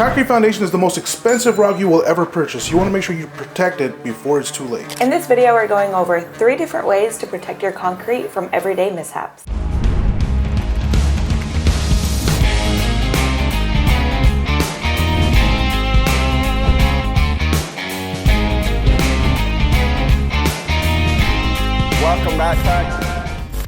Concrete foundation is the most expensive rock you will ever purchase. You want to make sure you protect it before it's too late. In this video, we're going over 3 different ways to protect your concrete from everyday mishaps. Welcome back, Pack.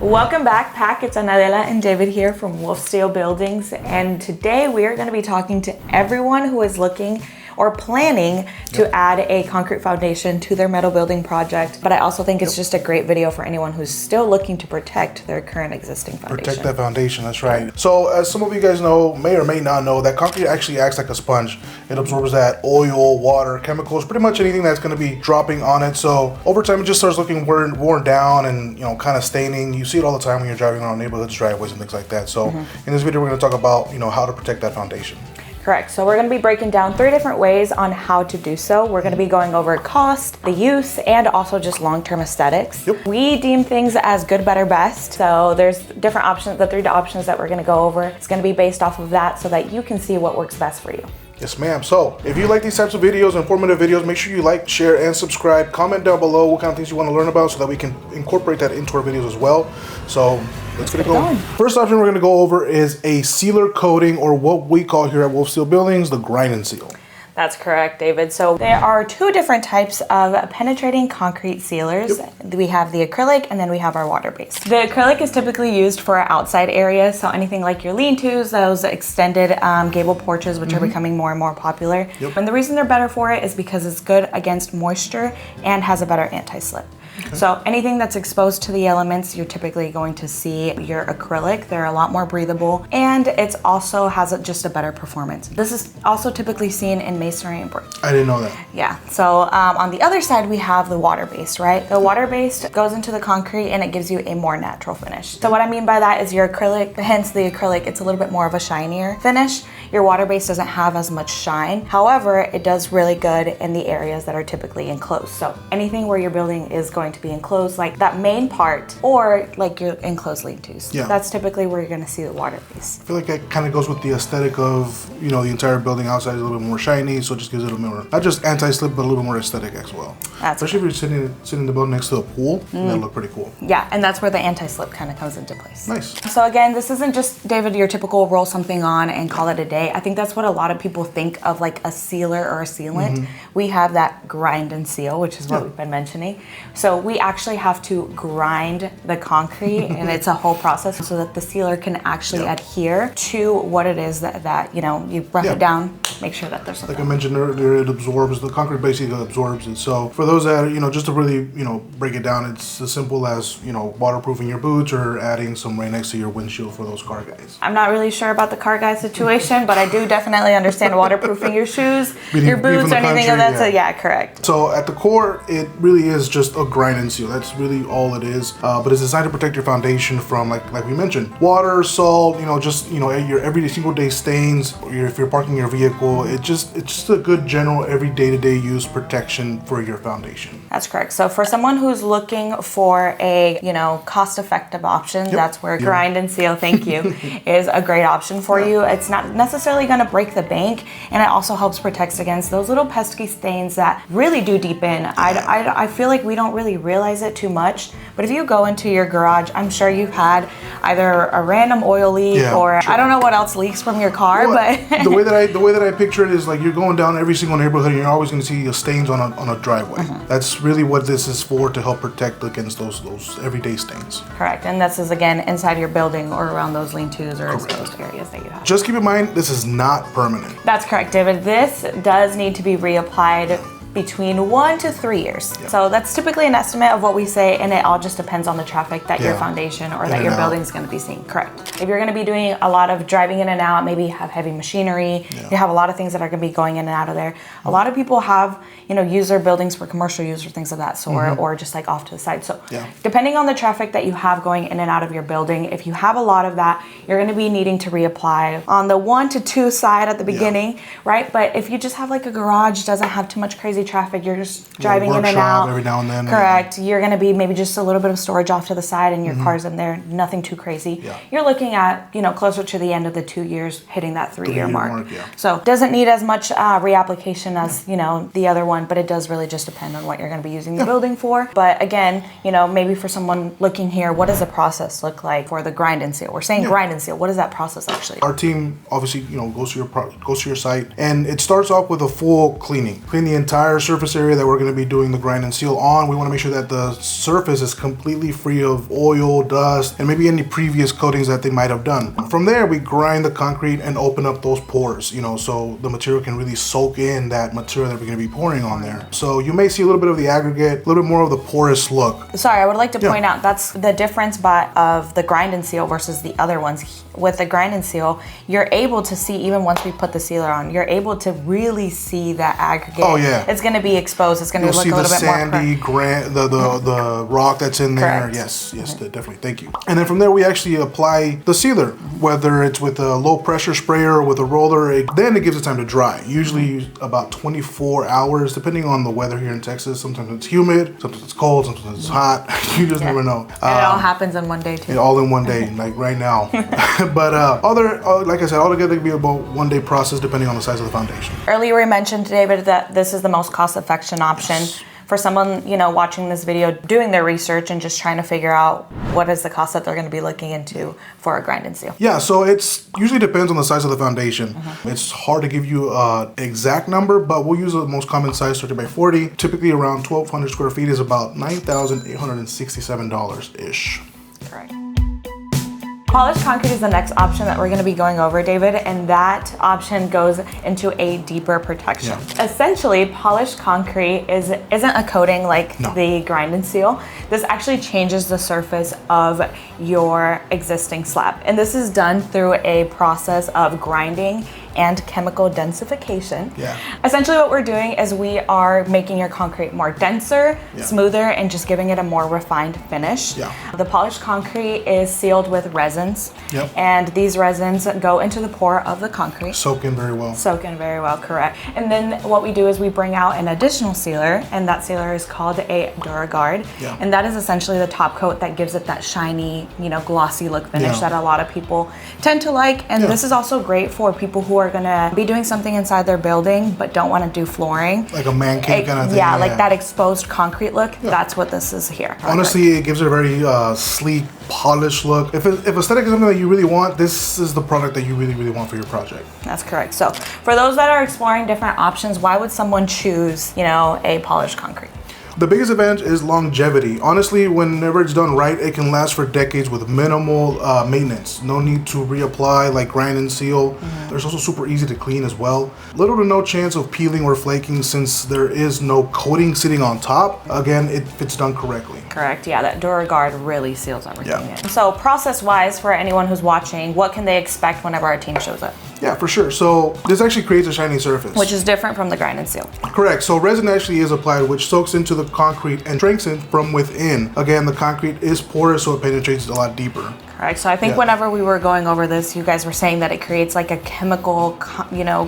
Welcome back, Pack. It's Anadela and David here from WolfSteel Buildings, and today we are going to be talking to everyone who is looking or planning to add a concrete foundation to their metal building project. But I also think it's just a great video for anyone who's still looking to protect their current existing foundation. Protect that foundation, that's right. So as some of you guys know, may or may not know, that concrete actually acts like a sponge. It absorbs that oil, water, chemicals, pretty much anything that's gonna be dropping on it. So over time, it just starts looking worn down and kind of staining. You see it all the time when you're driving around neighborhoods, driveways, and things like that. So in this video, we're gonna talk about how to protect that foundation. Correct. So we're going to be breaking down 3 different ways on how to do so. We're going to be going over cost, the use, and also just long-term aesthetics. Yep. We deem things as good, better, best. So there's different options, the 3 options that we're going to go over. It's going to be based off of that so that you can see what works best for you. Yes, ma'am. So if you like these types of videos, informative videos, make sure you like, share, and subscribe. Comment down below what kind of things you want to learn about so that we can incorporate that into our videos as well. So let's get it going. First option we're going to go over is a sealer coating, or what we call here at WolfSteel Buildings, the grind and seal. That's correct, David. So there are 2 different types of penetrating concrete sealers. Yep. We have the acrylic and then we have our water-based. The acrylic is typically used for outside areas, so anything like your lean-tos, those extended gable porches, which are becoming more and more popular. Yep. And the reason they're better for it is because it's good against moisture and has a better anti-slip. Okay. So anything that's exposed to the elements, you're typically going to see your acrylic. They're a lot more breathable, and it's also has just a better performance. This is also typically seen in masonry and brick. I didn't know that. Yeah. So on the other side, we have the water-based, right? The water-based goes into the concrete and it gives you a more natural finish. So what I mean by that is your acrylic, hence the acrylic, it's a little bit more of a shinier finish. Your water-based doesn't have as much shine. However, it does really good in the areas that are typically enclosed. So anything where your building is going to be enclosed, like that main part, or like your enclosed lean-tos. Yeah. That's typically where you're gonna see the water-based. I feel like that kind of goes with the aesthetic of, the entire building outside is a little bit more shiny, so it just gives it a more, not just anti-slip, but a little more aesthetic as well. Especially if you're sitting in the building next to a pool, that'll look pretty cool. Yeah, and that's where the anti-slip kind of comes into place. Nice. So again, this isn't just, David, your typical roll something on and call it a day. I think that's what a lot of people think of, like a sealer or a sealant. We have that grind and seal, which is what we've been mentioning. So we actually have to grind the concrete and it's a whole process so that the sealer can actually adhere to what it is that you rough it down, make sure that there's something. Like I mentioned earlier, it absorbs, the concrete basically absorbs it. So for those that, just to really, break it down, it's as simple as, waterproofing your boots or adding some right next to your windshield for those car guys. I'm not really sure about the car guy situation, but I do definitely understand waterproofing your shoes, your boots, or anything of that. So yeah, correct. So at the core, it really is just a grind and seal. That's really all it is. But it's designed to protect your foundation from, like we mentioned, water, salt, your every single day stains, or if you're parking your vehicle. It's just a good general every day-to-day use protection for your foundation. That's correct. So for someone who's looking for a cost-effective option, that's where grind and seal, thank you, is a great option for you. It's not necessarily going to break the bank, and it also helps protect against those little pesky stains that really do deepen. I feel like we don't really realize it too much, but if you go into your garage, I'm sure you've had either a random oil leak or I don't know what else leaks from your car, but the way that I picture it is like you're going down every single neighborhood and you're always going to see stains on a driveway. That's really what this is for, to help protect against those everyday stains. Correct, and this is again inside your building or around those lean-tos or exposed areas that you have. Just keep in mind, this is not permanent. That's correct, David. This does need to be reapplied between 1 to 3 years. So that's typically an estimate of what we say, and it all just depends on the traffic that your foundation or that your building is going to be seeing. Correct. If you're going to be doing a lot of driving in and out, maybe you have heavy machinery, you have a lot of things that are going to be going in and out of there. A lot of people have, use their buildings for commercial use or things of that sort, or just like off to the side. So depending on the traffic that you have going in and out of your building, if you have a lot of that, you're going to be needing to on the 1 to 2 side at the beginning, right? But if you just have like a garage, doesn't have too much crazy busy traffic. You're just driving in and workshop out. every now and then. Correct. You're going to be maybe just a little bit of storage off to the side and your car's in there, nothing too crazy. Yeah. You're looking at, you know, closer to the end of the 2 years, hitting that 3-year mark. Yeah. So doesn't need as much reapplication as, you know, the other one, but it does really just depend on what you're going to be using the building for. But again, you know, maybe for someone looking here, what does the process look like for the grind and seal? We're saying grind and seal. What is that process actually? Our team obviously, you know, goes to your site, and it starts off with a full cleaning. Clean the entire surface area that we're going to be doing the grind and seal on. We want to make sure that the surface is completely free of oil, dust, and maybe any previous coatings that they might have done. From there, we grind the concrete and open up those pores, you know, so the material can really soak in that material that we're going to be pouring on there. So you may see a little bit of the aggregate, a little bit more of the porous look. Sorry, I would like to point out that's the difference of the grind and seal versus the other ones. With the grind and seal, you're able to see, even once we put the sealer on, you're able to really see that aggregate. Oh yeah. It's going to be exposed. It's going to look a little bit more. You'll see the sandy, the rock that's in there. Correct. Yes, definitely. Thank you. And then from there, we actually apply the sealer, whether it's with a low pressure sprayer or with a roller. Then it gives it time to dry. Usually about 24 hours, depending on the weather here in Texas. Sometimes it's humid, sometimes it's cold, sometimes it's hot. You just never know. And it all happens in one day too. All in one day, like right now. But like I said, altogether it could be about 1 day process depending on the size of the foundation. Earlier we mentioned, David, that this is the most cost-effective option for someone, you know, watching this video, doing their research and just trying to figure out what is the cost that they're going to be looking into for a grind and seal. Yeah, so it's usually depends on the size of the foundation. It's hard to give you an exact number, but we'll use the most common size, 30 by 40. Typically around 1,200 square feet is about $9,867-ish. Correct. Polished concrete is the next option that we're going to be going over, David, and that option goes into a deeper protection. Yeah. Essentially, polished concrete isn't a coating like the grind and seal. This actually changes the surface of your existing slab, and this is done through a process of grinding and chemical densification. Yeah. Essentially what we're doing is we are making your concrete more denser, smoother, and just giving it a more refined finish. Yeah. The polished concrete is sealed with resins, and these resins go into the pore of the concrete. Soak in very well. Soak in very well, correct. And then what we do is we bring out an additional sealer, and that sealer is called a DuraGuard. Yeah. And that is essentially the top coat that gives it that shiny, you know, glossy look finish that a lot of people tend to like. And this is also great for people who are gonna be doing something inside their building but don't want to do flooring. Like a man cave kind of thing. Yeah, like that exposed concrete look. That's what this is here. Honestly, it gives it a very sleek, polished look. If aesthetic is something that you really want, this is the product that you really, really want for your project. That's correct. So for those that are exploring different options, why would someone choose, you know, a polished concrete? The biggest advantage is longevity. Honestly, whenever it's done right, it can last for decades with minimal maintenance. No need to reapply like grind and seal. It's also super easy to clean as well. Little to no chance of peeling or flaking since there is no coating sitting on top. Again, if it's done correctly. Correct, yeah, that DuraGuard really seals everything in. So process-wise, for anyone who's watching, what can they expect whenever our team shows up? Yeah, for sure. So this actually creates a shiny surface. Which is different from the grind and seal. Correct. So resin actually is applied, which soaks into the concrete and strengthens from within. Again, the concrete is porous, so it penetrates a lot deeper. Correct. So I think whenever we were going over this, you guys were saying that it creates like a chemical,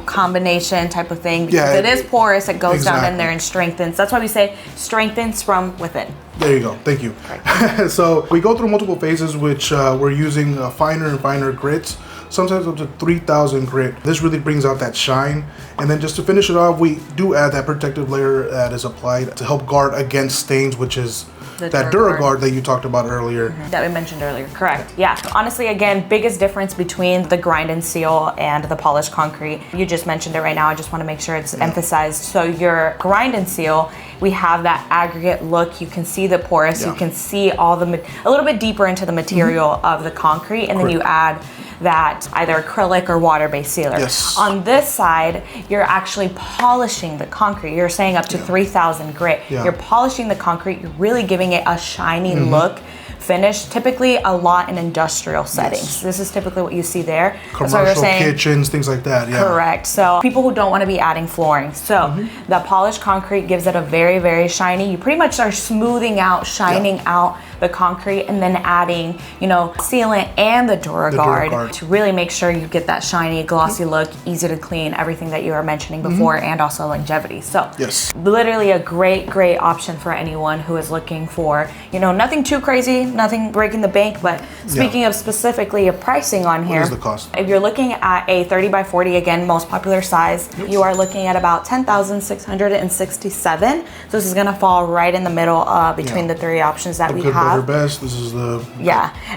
combination type of thing. Because it is porous, it goes down in there and strengthens. That's why we say strengthens from within. There you go. Thank you. Right. So we go through multiple phases, which we're using finer and finer grits. Sometimes up to 3,000 grit. This really brings out that shine. And then just to finish it off, we do add that protective layer that is applied to help guard against stains, which is that DuraGuard that you talked about earlier. That we mentioned earlier, correct. Yeah, honestly, again, biggest difference between the grind and seal and the polished concrete. You just mentioned it right now. I just want to make sure it's emphasized. So your grind and seal, we have that aggregate look. You can see the porous, you can see all a little bit deeper into the material of the concrete, and then you add that either acrylic or water-based sealer. Yes. On this side, you're actually polishing the concrete. You're saying up to 3,000 grit. You're polishing the concrete. You're really giving it a shiny look finish, typically a lot in industrial settings. Yes. This is typically what you see there. Commercial kitchens, things like that, yeah. Correct. So people who don't want to be adding flooring. So the polished concrete gives it a very, very shiny. You pretty much are smoothing out, shining out the concrete, and then adding, you know, sealant and the DuraGuard to really make sure you get that shiny, glossy look, easy to clean, everything that you were mentioning before, and also longevity. So literally a great, great option for anyone who is looking for, you know, nothing too crazy, nothing breaking the bank. But speaking of specifically of pricing on here, what is the cost? If you're looking at a 30 by 40, again, most popular size, you are looking at about $10,667. So this is gonna fall right in the middle between the three options that we have. Better, best. This is the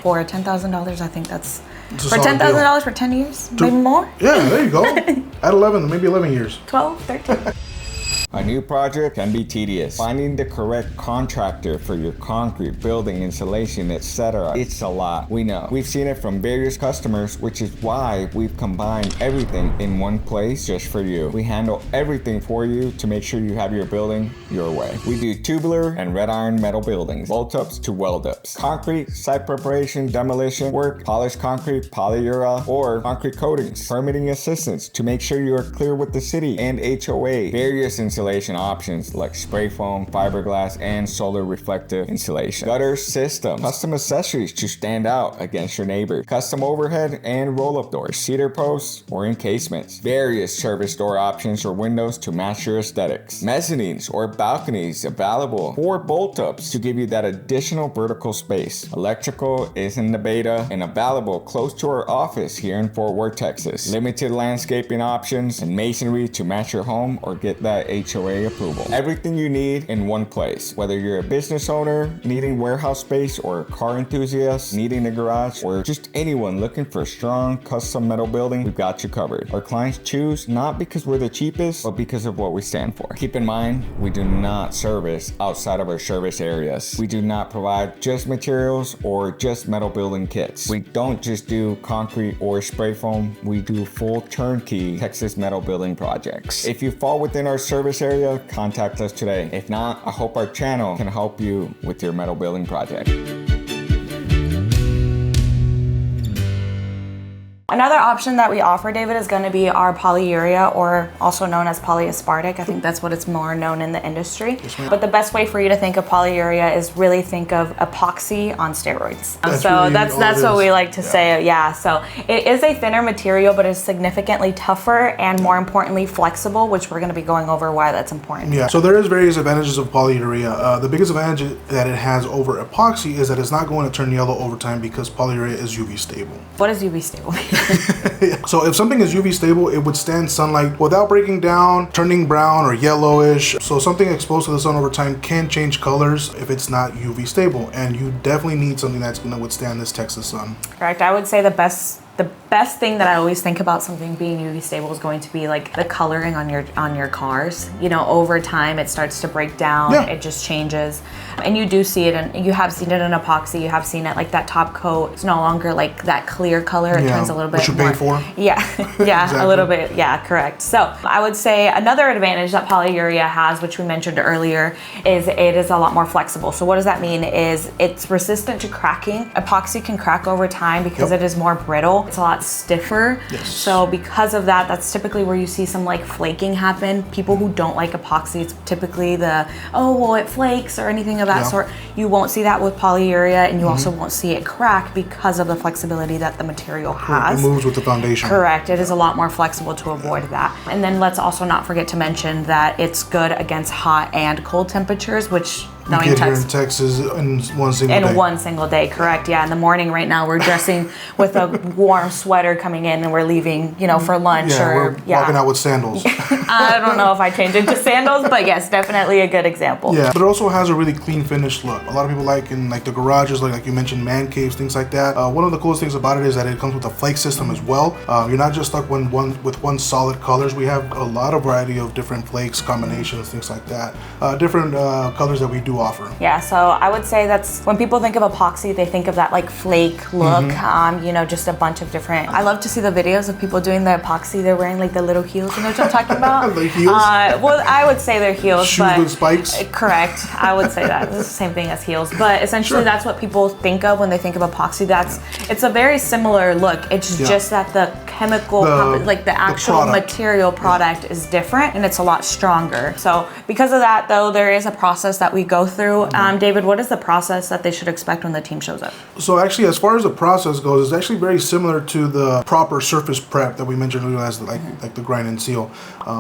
for $10,000. I think that's for $10,000 for 10 years, maybe more. Yeah, there you go. At 11, maybe 11 years. 12, 13. A new project can be tedious. Finding the correct contractor for your concrete, building, insulation, etc. It's a lot. We know. We've seen it from various customers, which is why we've combined everything in one place just for you. We handle everything for you to make sure you have your building your way. We do tubular and red iron metal buildings, bolt-ups to weld-ups, concrete, site preparation, demolition work, polished concrete, polyurea, or concrete coatings, permitting assistance to make sure you are clear with the city and HOA, various insulation options like spray foam, fiberglass, and solar reflective insulation. Gutter system, custom accessories to stand out against your neighbor, custom overhead and roll-up doors, cedar posts or encasements, various service door options or windows to match your aesthetics, mezzanines or balconies available for bolt-ups to give you that additional vertical space. Electrical is in the beta and available close to our office here in Fort Worth, Texas. Limited landscaping options and masonry to match your home or get that HOA approval. Everything you need in one place. Whether you're a business owner needing warehouse space or a car enthusiast needing a garage or just anyone looking for a strong custom metal building, we've got you covered. Our clients choose not because we're the cheapest, but because of what we stand for. Keep in mind, we do not service outside of our service areas. We do not provide just materials or just metal building kits. We don't just do concrete or spray foam. We do full turnkey Texas metal building projects. If you fall within our service area, contact us today. If not, I hope our channel can help you with your metal building project. Another option that we offer, David, is going to be our polyurea, or also known as polyaspartic. I think that's what it's more known in the industry. Yes, but the best way for you to think of polyurea is really think of epoxy on steroids. That's what we like to say. Yeah, so it is a thinner material, but it's significantly tougher and more importantly flexible, which we're going to be going over why that's important. Yeah, so there is various advantages of polyurea. The biggest advantage that it has over epoxy is that it's not going to turn yellow over time because polyurea is UV stable. What is UV stable? So if something is UV stable, it would stand sunlight without breaking down, turning brown or yellowish. So something exposed to the sun over time can change colors if it's not UV stable, and you definitely need something that's going to withstand this Texas sun. Correct. I would say the best thing that I always think about something being UV stable is going to be like the coloring on your cars. You know, over time it starts to break down. It just changes, and you do see it, and you have seen it in epoxy. You have seen it like that top coat. It's no longer like that clear color. It turns a little bit what you pay for. Yeah, exactly. A little bit. Yeah, correct. So I would say another advantage that polyurea has, which we mentioned earlier, is it is a lot more flexible. So what does that mean? Is it's resistant to cracking. Epoxy can crack over time because it is more brittle. It's a lot stiffer. So because of that, that's typically where you see some like flaking happen. People who don't like epoxy, it's typically the, oh, well, it flakes or anything of that sort. You won't see that with polyurea, and you also won't see it crack because of the flexibility that the material has. It moves with the foundation. Correct. It is a lot more flexible to avoid that. And then let's also not forget to mention that it's good against hot and cold temperatures, which you get here in Texas in one single day. In one single day, correct. Yeah, in the morning right now we're dressing with a warm sweater coming in, and we're leaving, you know, for lunch we're walking out with sandals. I don't know if I change into sandals, but yes, definitely a good example. Yeah, but it also has a really clean finished look. A lot of people like in like the garages, like you mentioned, man caves, things like that. One of the coolest things about it is that it comes with a flake system as well. You're not just stuck with one solid colors. We have a lot of variety of different flakes, combinations, things like that. Different colors that we do do offer. Yeah, so I would say that's when people think of epoxy, they think of that like flake look, you know, just a bunch of different. I love to see the videos of people doing the epoxy. They're wearing like the little heels. You know what I'm talking about? The heels? Well, I would say they're heels. Shoes but with spikes? Correct. I would say that. It's the same thing as heels. But essentially that's what people think of when they think of epoxy. It's a very similar look. It's just that the chemical, like the actual material product is different and it's a lot stronger. So because of that though, there is a process that we go through. David, what is the process that they should expect when the team shows up? So actually, as far as the process goes, it's actually very similar to the proper surface prep that we mentioned earlier as like the grind and seal.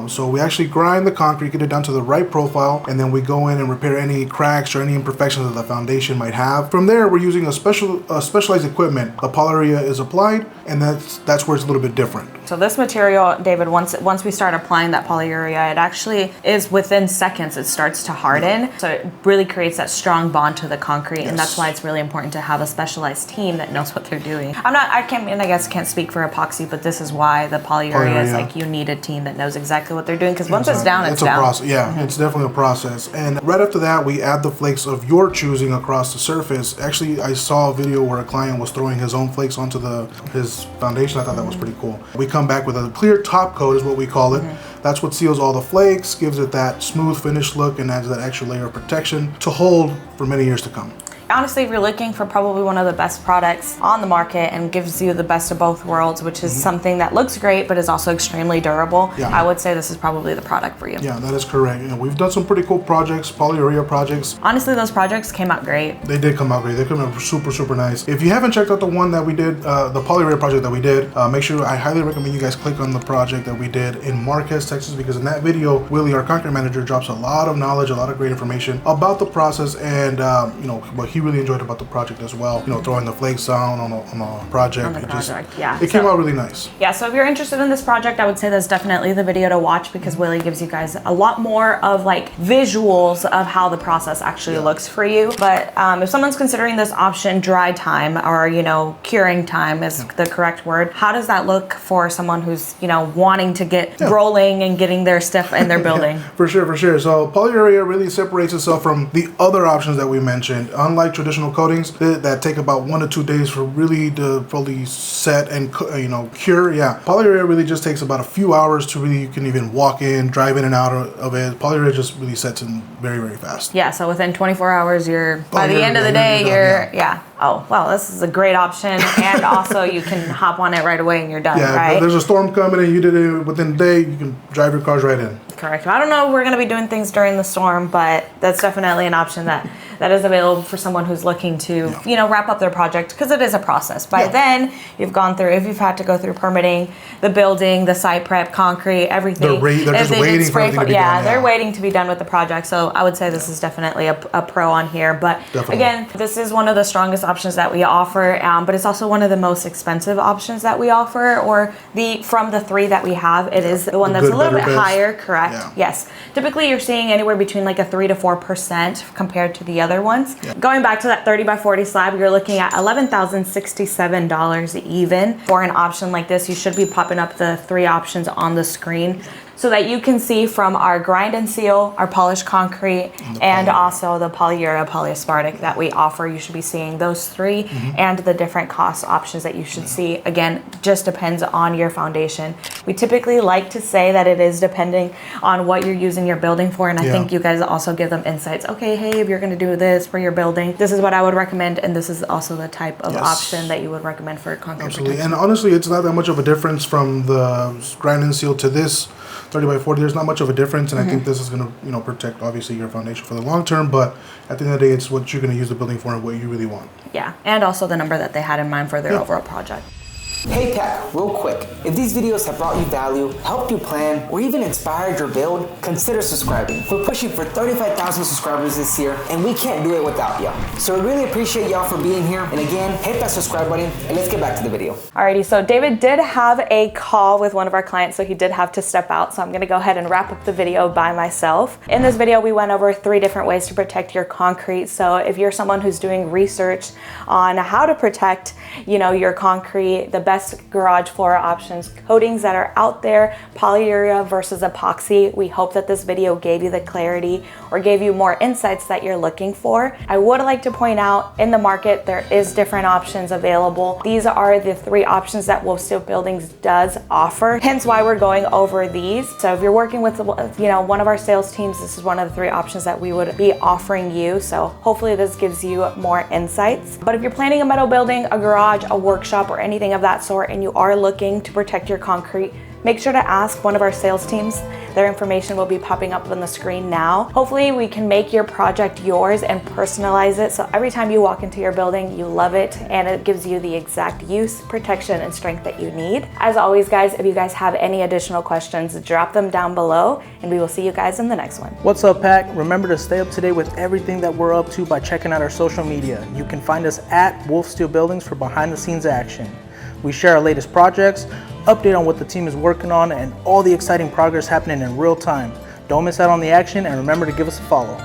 So we actually grind the concrete, get it down to the right profile, and then we go in and repair any cracks or any imperfections that the foundation might have. From there, we're using a specialized equipment. The Polyurea is applied, and that's where it's a little bit different. So this material, David, once we start applying that Polyurea, it actually is within seconds it starts to harden. So it really creates that strong bond to the concrete, and that's why it's really important to have a specialized team that knows what they're doing. I can't speak for epoxy, but this is why the Polyurea is like, you need a team that knows exactly what they're doing, because once it's down, it's down. Process. Yeah, it's definitely a process. And right after that, we add the flakes of your choosing across the surface. Actually, I saw a video where a client was throwing his own flakes onto his foundation. I thought that was pretty cool. We come back with a clear top coat is what we call it. That's what seals all the flakes, gives it that smooth finished look, and adds that extra layer of protection to hold for many years to come. Honestly, if you're looking for probably one of the best products on the market and gives you the best of both worlds, which is something that looks great but is also extremely durable, I would say this is probably the product for you. Yeah, that is correct. You know, we've done some pretty cool projects, Polyurea projects. Honestly, those projects came out great. They did come out great. They came out super, super nice. If you haven't checked out the one that we did, the Polyurea project that we did, make sure, I highly recommend you guys click on the project that we did in Marquez, Texas, because in that video, Willie, our concrete manager, drops a lot of knowledge, a lot of great information about the process, and you know, what he really enjoyed about the project as well. You know, throwing the flakes down on a project. It came out really nice. Yeah, so if you're interested in this project, I would say that's definitely the video to watch, because Willie gives you guys a lot more of like visuals of how the process actually looks for you. But if someone's considering this option, dry time, or you know, curing time is the correct word, how does that look for someone who's, you know, wanting to get rolling and getting their stuff in their building? For sure. So Polyurea really separates itself from the other options that we mentioned. Unlike traditional coatings that take about 1 to 2 days for really to fully set and cure. Polyurea really just takes about a few hours to really, you can even walk in, drive in and out of it. Polyurea just really sets in very, very fast. Yeah, so within 24 hours, by the end of the day, you're oh, well, this is a great option. And also you can hop on it right away and you're done, right? If there's a storm coming and you did it within a day, you can drive your cars right in. Correct. I don't know if we're going to be doing things during the storm, but that's definitely an option that is available for someone who's looking to, you know, wrap up their project, because it is a process. By then, you've gone through, if you've had to go through permitting, the building, the site prep, concrete, everything. They're just waiting for everything to be done. They're waiting to be done with the project. So I would say this is definitely a pro on here. But again, this is one of the strongest options that we offer, but it's also one of the most expensive options that we offer, or from the three that we have, it is the one that's a little bit higher, correct? Yes. Typically, you're seeing anywhere between like a 3 to 4% compared to the other ones. Going back to that 30 by 40 slab, you're looking at $11,067 even. For an option like this, you should be popping up the 3 options on the screen, so that you can see from our grind and seal, our polished concrete, and also the Polyurea polyaspartic that we offer. You should be seeing those 3 and the different cost options that you should see. Again, just depends on your foundation. We typically like to say that it is depending on what you're using your building for, and I think you guys also give them insights. Okay, hey, if you're gonna do this for your building, this is what I would recommend, and this is also the type of option that you would recommend for concrete protection. And honestly, it's not that much of a difference from the grind and seal to this 30 by 40. There's not much of a difference, and I think this is going to, you know, protect obviously your foundation for the long term, but at the end of the day, it's what you're going to use the building for and what you really want. Yeah, and also the number that they had in mind for their overall project. Hey Pat, real quick, if these videos have brought you value, helped you plan, or even inspired your build, consider subscribing. We're pushing for 35,000 subscribers this year, and we can't do it without y'all. So we really appreciate y'all for being here, and again, hit that subscribe button, and let's get back to the video. Alrighty, so David did have a call with one of our clients, so he did have to step out, so I'm gonna go ahead and wrap up the video by myself. In this video, we went over 3 different ways to protect your concrete, so if you're someone who's doing research on how to protect, you know, your concrete, the best garage floor options, coatings that are out there, Polyurea versus epoxy. We hope that this video gave you the clarity or gave you more insights that you're looking for. I would like to point out, in the market, there is different options available. These are the 3 options that WolfSteel Buildings does offer, hence why we're going over these. So if you're working with, one of our sales teams, this is one of the 3 options that we would be offering you. So hopefully this gives you more insights. But if you're planning a metal building, a garage, a workshop, or anything of that sort, and you are looking to protect your concrete, make sure to ask one of our sales teams. Their information will be popping up on the screen now. Hopefully we can make your project yours and personalize it, so every time you walk into your building, you love it and it gives you the exact use, protection, and strength that you need. As always, guys, if you guys have any additional questions, drop them down below and we will see you guys in the next one. What's up, Pack? Remember to stay up to date with everything that we're up to by checking out our social media. You can find us at WolfSteel Buildings for behind the scenes action. We share our latest projects, update on what the team is working on, and all the exciting progress happening in real time. Don't miss out on the action, and remember to give us a follow.